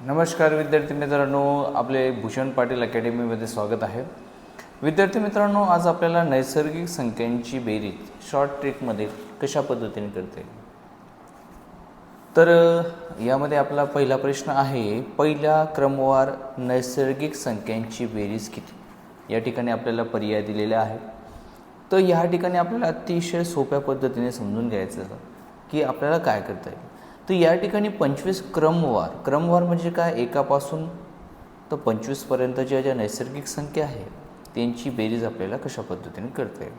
नमस्कार विद्यार्थी मित्रांनो, आपले भूषण पाटील अकॅडमीमध्ये स्वागत आहे. विद्यार्थी मित्रांनो, आज आपल्याला नैसर्गिक संख्यांची बेरीज शॉर्ट ट्रिकमध्ये कशा पद्धतीने करते. तर यामध्ये आपला पहिला प्रश्न आहे, पहिल्या क्रमवार नैसर्गिक संख्यांची बेरीज किती. या ठिकाणी आपल्याला पर्याय दिलेले आहे. तर या ठिकाणी आपल्याला अतिशय सोप्या पद्धतीने समजून घ्यायचं की आपल्याला काय करता येईल. तर या ठिकाणी 25 क्रमवार म्हणजे काय, एकापासून तर 25 पर्यंतच्या ज्या नैसर्गिक संख्या आहे त्यांची बेरीज आपल्याला कशा पद्धतीने करता येईल.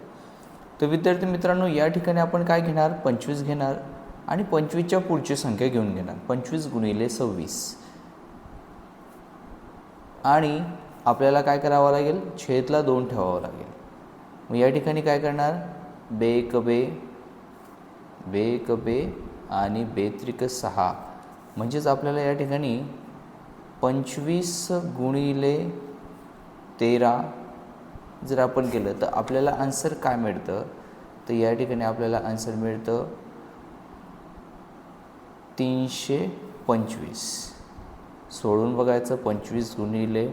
तर विद्यार्थी मित्रांनो, या ठिकाणी आपण काय घेणार, 25 घेणार आणि 25च्या पुढची संख्या घेऊन घेणार, 25 गुणिले 26. आणि आपल्याला काय करावं लागेल, छेदला 2 ठेवावं लागेल. मग या ठिकाणी काय करणार, बेक बे आणि बेत्रिक 6, म्हणजेच आपल्याला या ठिकाणी 25 गुणिले 13 जर आपण केलं तर आपल्याला आन्सर काय मिळतं. तर या ठिकाणी आपल्याला आन्सर मिळतं 325. सोडून बघायचं, 25 गुणिले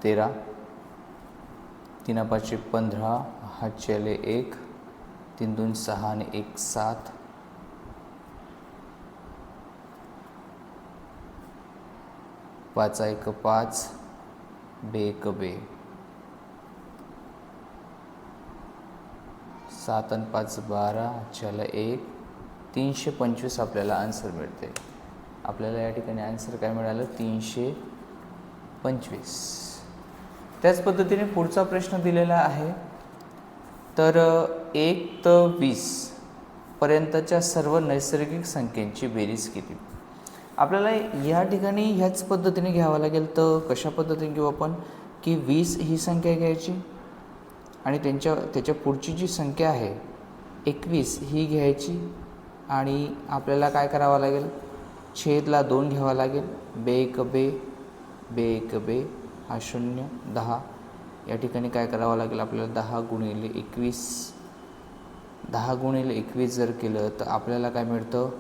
13, 3 5 15, हात चले 1, 3 2 6 आणि 1 7, 5 1 5, बेक बे, 7 आणि 5 12, चला 1, 325 आपल्याला आन्सर मिळते. आपल्याला या ठिकाणी आन्सर काय मिळालं, 325. त्याच पद्धतीने पुढचा प्रश्न दिलेला आहे. तर 1 ते 20 पर्यंतच्या सर्व नैसर्गिक संख्यांची बेरीज किती. आपल्याला या ठिकाणी ह्याच पद्धतीने घ्यावं लागेल. तर कशा पद्धतीने घेऊ आपण, की 20 ही संख्या घ्यायची आणि त्याच्या पुढची जी संख्या आहे 21 ही घ्यायची आणि आपल्याला काय करावं लागेल, छेदला 2 घ्यावा लागेल. बेक बे हा 0 10. या ठिकाणी काय करावं लागेल आपल्याला, 10 गुणिले 21 जर केलं तर आपल्याला काय मिळतं,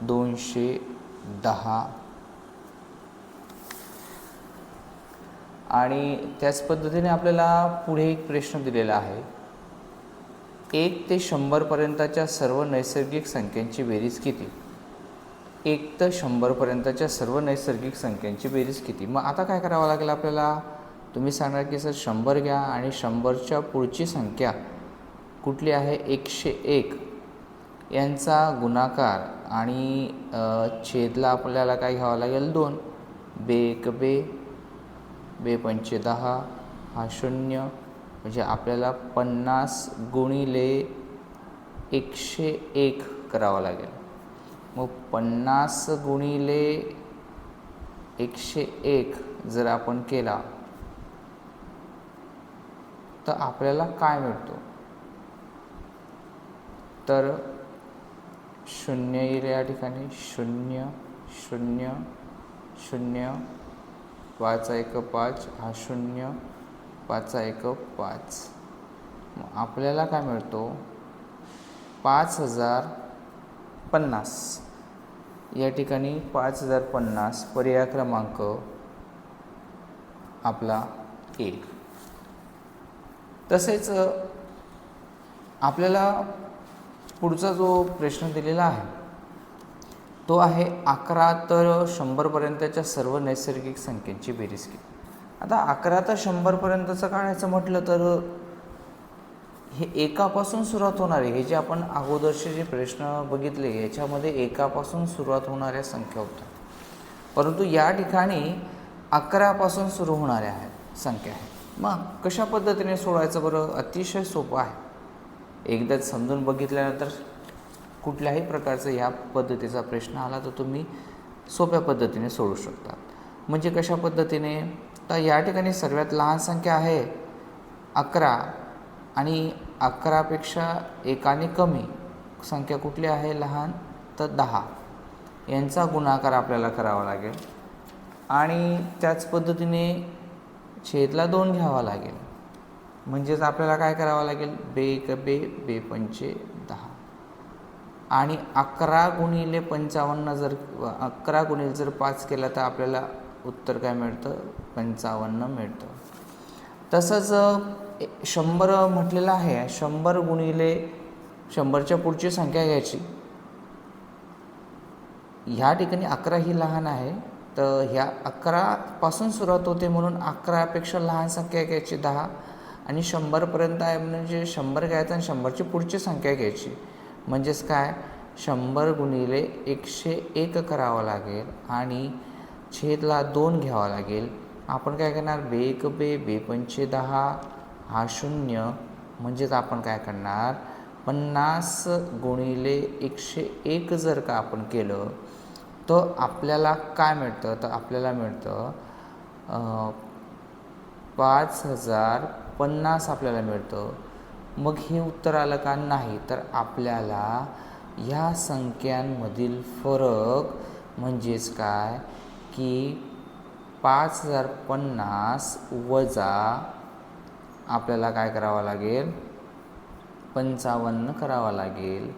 210. आणि त्याच पद्धतीने आपल्याला पुढे एक प्रश्न दिलेला आहे, 1 ते 100 पर्यंतच्या सर्व नैसर्गिक संख्यांची बेरीज किती. 1 ते 100 पर्यंतच्या सर्व नैसर्गिक संख्यांची बेरीज किती. मग आता काय करावं लागेल आपल्याला, तुम्ही सांगणार की सर 100 घ्या आणि 100च्या पुढची संख्या कुठली आहे, 101 यांचा गुणाकार आणि छेदला आपल्याला काय घ्यावं लागेल, 2. बेक बे 5 10, हा 0, म्हणजे आपल्याला 50 गुणिले 101 करावं लागेल. मग 50 गुणिले 101 जर आपण केला तर आपल्याला काय मिळतो, तर 0 येईल या ठिकाणी, 0 0 0, 5 1 5, हा 0, 5 1 5. मग आपल्याला काय मिळतो, 5050. या ठिकाणी 5050 पर्याय क्रमांक आपला 1. तसेच आपल्याला पुढचा जो प्रश्न दिलेला आहे तो आहे 11 ते 100 पर्यंतच्या सर्व नैसर्गिक संख्यांची बेरीज किती. आता 11 ते 100 पर्यंतचं काढायचं म्हटलं तर हे एकापासून सुरुवात होणारे, हे जे आपण अगोदरचे जे प्रश्न बघितले याच्यामध्ये एकापासून सुरुवात होणाऱ्या संख्या होत्या, परंतु या ठिकाणी 11 पासून सुरू होणाऱ्या आहेत संख्या आहे. मग कशा पद्धतीने सोडवायचं बरं, अतिशय सोपं आहे. एकदाच समजून बघितल्यानंतर कुठल्याही प्रकारचा ह्या पद्धतीचा प्रश्न आला तर तुम्ही सोप्या पद्धतीने सोडू शकता. म्हणजे कशा पद्धतीने, तर या ठिकाणी सर्वात लहान संख्या आहे 11 आणि 11पेक्षा एकाने कमी संख्या कुठली आहे, लहान, तर 10. यांचा गुणाकार आपल्याला करावा लागेल आणि त्याच पद्धतीने छेदला 2 घ्यावा लागेल. म्हणजेच आपल्याला काय करावं लागेल, बे 5 10 आणि 11 गुणिले 55 जर 11 गुणिले जर 5 केला तर आपल्याला उत्तर काय मिळतं? 55 मिळतं. तसंच 100 म्हटलेलं आहे. 100 गुणिले 100च्या पुढची संख्या घ्यायची. ह्या ठिकाणी 11 ही लहान आहे, तर ह्या 11 पासून सुरुवात होते म्हणून 11पेक्षा लहान संख्या घ्यायची 10 आणि 100पर्यंत आहे म्हणजे 100 घ्यायचं आणि 100ची पुढची संख्या घ्यायची. म्हणजेच काय? 100 गुणिले 101 करावं लागेल आणि छेदला 2 घ्यावा लागेल. आपण काय करणार? बे 5 10 हा 0 म्हणजेच आपण काय करणार? 50 गुणिले 101 जर का आपण केलं तर आपल्याला काय मिळतं? तर आपल्याला मिळतं 5050 आपल्याला मिळतं. मग हे उत्तर आलं का? नाही. तर आपल्याला ह्या संख्यांमधील फरक म्हणजेच काय की 5050 वजा आपल्याला काय करावं लागेल? 55 करावा लागेल.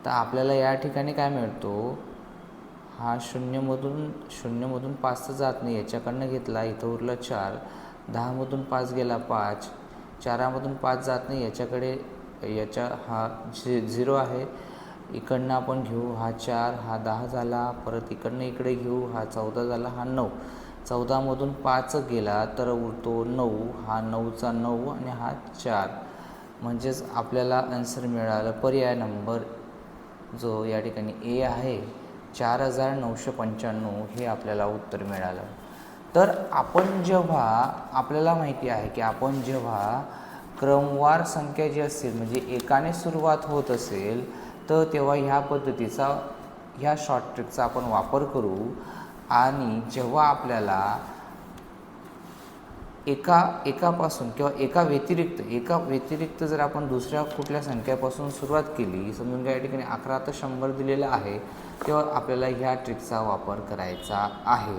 तर आपल्याला या ठिकाणी काय मिळतो? हा शून्यमधून 5 तर जात नाही, याच्याकडनं घेतला, इथं उरलं 4. 10मधून 5 गेला 5. 4मधून 5 जात नाही, याच्याकडे हा 0 आहे, इकडनं आपण घेऊ, हा 4, हा 10 झाला. परत इकडनं इकडे घेऊ, हा 14 झाला, हा 9. 14मधून 5 गेला तर उरतो 9. हा 9चा 9 आणि हा 4. म्हणजेच आपल्याला आन्सर मिळालं पर्याय नंबर जो या ठिकाणी ए आहे 4995 हे आपल्याला उत्तर मिळालं. तर आपण जेव्हा आपल्याला माहिती आहे की आपण जेव्हा क्रमवार संख्या जी असतील म्हणजे एकाने सुरुवात होत असेल तर तेव्हा ह्या शॉर्ट ट्रिकचा आपण वापर करू. आणि जेव्हा आपल्याला एकापासून किंवा एका व्यतिरिक्त जर आपण दुसऱ्या कुठल्या संख्यापासून सुरुवात केली, समजून घ्या या ठिकाणी 11 तर 100 दिलेलं आहे, तेव्हा आपल्याला ह्या ट्रिकचा वापर करायचा आहे.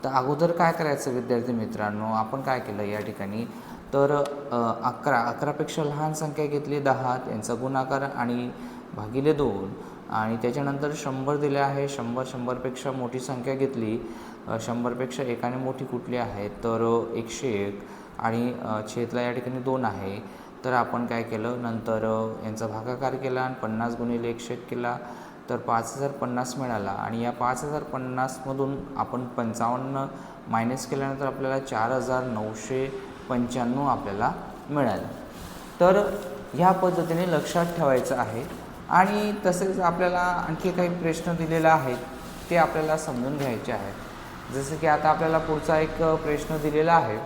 तर अगोदर काय करायचं विद्यार्थी मित्रांनो? आपण काय केलं या ठिकाणी? तर 11पेक्षा लहान संख्या घेतली 10, त्यांचा गुणाकार आणि भागिले 2 आणि त्याच्यानंतर 100 दिले आहे. 100पेक्षा मोठी संख्या घेतली. 100पेक्षा एकाने मोठी कुठली आहे? तर 101 आणि छेदला या ठिकाणी 2 आहे. तर आपण काय केलं? नंतर यांचा भागाकार केला आणि 50 गुणिले 101 केला तर 5050 मिळाला. आणि या 5050मधून आपण 55 मायनस केल्यानंतर आपल्याला 4995 आपल्याला मिळालं. तर ह्या पद्धतीने लक्षात ठेवायचं आहे. आणि तसेच आपल्याला आणखी काही प्रश्न दिलेले आहेत ते आपल्याला समजून घ्यायचे आहेत. जसं की आता आपल्याला पुढचा एक प्रश्न दिलेला आहे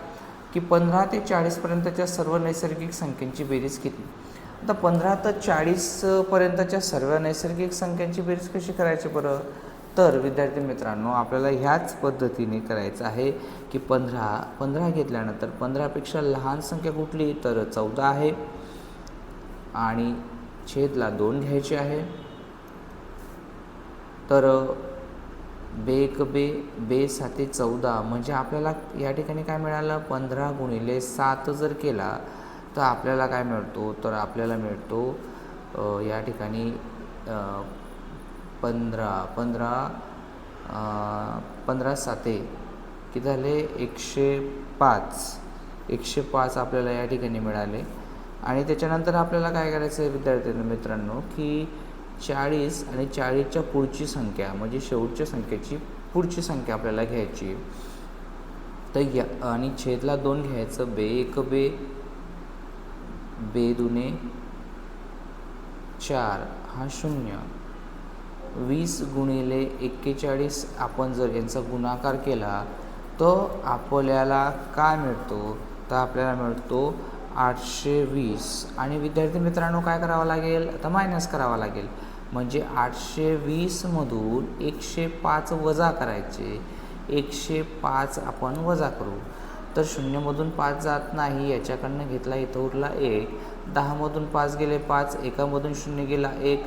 की 15 ते 40पर्यंतच्या सर्व नैसर्गिक संख्यांची बेरीज किती? आता 15 ते 40पर्यंतच्या सर्व नैसर्गिक संख्यांची बेरीज कशी करायची बरं? तर विद्यार्थी मित्रांनो आपल्याला ह्याच पद्धतीने करायचं आहे की 15 घेतल्यानंतर 15पेक्षा लहान संख्या कुठली? तर 14 आहे आणि छेदला 2 घ्यायचे आहे. तर बे 7 14 म्हणजे आपल्याला या ठिकाणी काय मिळालं? 15 गुणिले 7 जर केला तर आपल्याला काय मिळतो? तर आपल्याला मिळतो या ठिकाणी 15 7 किती झाले? 105 आपल्याला या ठिकाणी मिळाले. आणि त्याच्यानंतर आपल्याला काय करायचं आहे विद्यार्थी मित्रांनो की 40 आणि 40च्या पुढची संख्या म्हणजे शेवटच्या संख्येची पुढची संख्या आपल्याला घ्यायची. तर आणि छेदला 2 घ्यायचं. बे 2 4 हा 0. 20 गुणिले 41 आपण जर यांचा गुणाकार केला तर आपल्याला काय मिळतो? तर आपल्याला मिळतो 820. आणि विद्यार्थी मित्रांनो काय करावं लागेल? आता मायनस करावं लागेल. म्हणजे 820मधून 105 वजा करायचे. 105 आपण वजा करू. तर 0मधून 5 जात नाही, याच्याकडनं घेतला, इथं उरला 1. 10मधून 5 गेले 5, 1मधून 0 गेला 1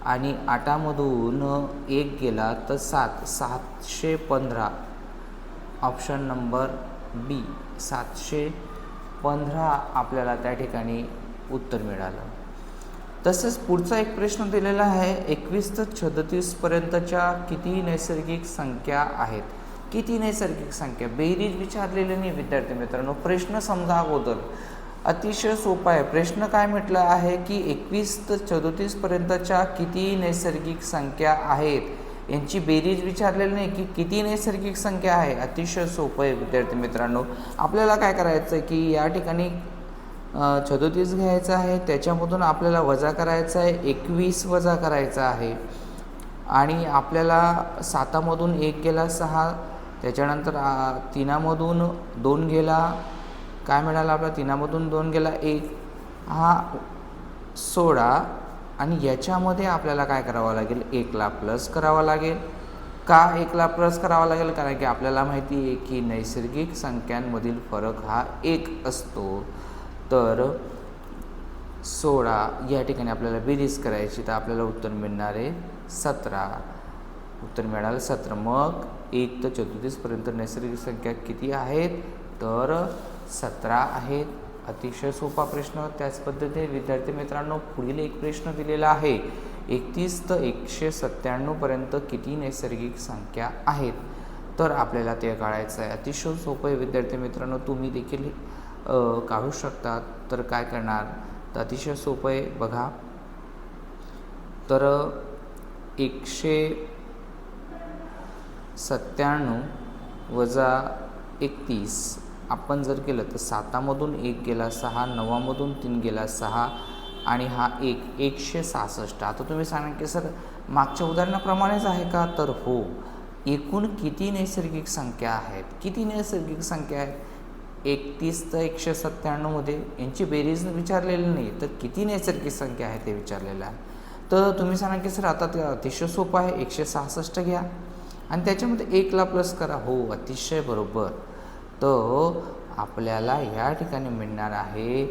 आणि 8मधून 1 गेला तर 7. 715 ऑप्शन नंबर बी 715 आपल्याला त्या ठिकाणी उत्तर मिळालं. तसेच पुढचा एक प्रश्न दिलेला आहे 21 ते 37 पर्यंतच्या किती नैसर्गिक संख्या आहेत. किती नैसर्गिक संख्या बेरीज विचारलेली नाही विद्यार्थी मित्रांनो. प्रश्न समजा अगोदर अतिशय सोपा आहे. प्रश्न काय म्हटलं आहे की 21 ते 37 पर्यंतच्या किती नैसर्गिक संख्या आहेत यांची बेरीज विचारलेली नाही की किती नैसर्गिक संख्या आहे. अतिशय सोपं आहे विद्यार्थी मित्रांनो. आपल्याला काय करायचं आहे की या ठिकाणी 37 घ्यायचं आहे, त्याच्यामधून आपल्याला वजा करायचं आहे 21 वजा करायचं आहे आणि आपल्याला 7मधून 1 गेला 6, त्याच्यानंतर 3मधून 2 गेला, काय मिळालं आपला 3मधून 2 गेला 1, हा 16 आणि याच्यामध्ये आपल्याला काय करावं लागेल 1ला प्लस करावा लागेल. का 1ला प्लस करावा लागेल? कारण की आपल्याला माहिती आहे की नैसर्गिक संख्यांमधील फरक हा 1 असतो. तर 16 या ठिकाणी आपल्याला बेरीज करायची, तर आपल्याला उत्तर मिळणार आहे 17. उत्तर मिळालं 17. मग 1 ते 34 पर्यंत नैसर्गिक संख्या किती आहेत? तर 17 आहेत. अतिशय सोपा प्रश्न. त्याच पद्धतीने विद्यार्थी मित्रांनो पुढील एक प्रश्न दिलेला आहे 31 ते 197 पर्यंत किती नैसर्गिक संख्या आहेत? तर आपल्याला ते काढायचं आहे. अतिशय सोपं आहे विद्यार्थी मित्रांनो. तुम्ही देखील काढू शकतात. तर काय करणार? तर अतिशय सोपं आहे बघा. तर 197 वजा 31 आपण जर केलं तर 7मधून 1 गेला 6, 9मधून 3 गेला 6 आणि हा 166. आता तुम्ही सांगा की सर मागच्या उदाहरणाप्रमाणेच आहे का? तर हो. एकूण किती नैसर्गिक संख्या आहेत? किती नैसर्गिक संख्या आहेत? 31 ते 197मध्ये यांची बेरीज विचारलेली नाही, तर किती नैसर्गिक संख्या आहे ते विचारलेलं आहे. तर तुम्ही सांगा की सर आता ते अतिशय सोपं आहे, 166 घ्या आणि त्याच्यामध्ये 1ला प्लस करा. हो, अतिशय बरोबर. तर आपल्याला या ठिकाणी मिळणार आहे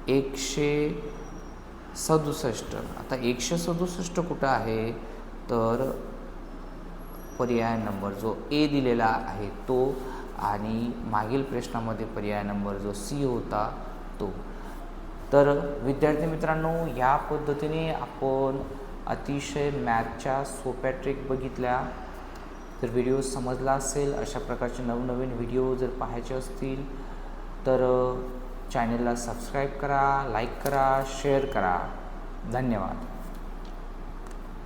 167. आता 167 कुठं आहे? तर पर्याय नंबर जो ए दिलेला आहे तो आणि मागील प्रश्नामध्ये पर्याय नंबर जो सी होता तो. तर विद्यार्थी मित्रांनो या पद्धतीने आपण अतिशय मॅथच्या सोप्या ट्रिक बघितल्या. तर व्हिडिओ समजला असेल. अशा प्रकारचे नवनवीन व्हिडिओ जर पाहायचे असतील तर चॅनलला सबस्क्राईब करा, लाईक करा, शेअर करा. धन्यवाद.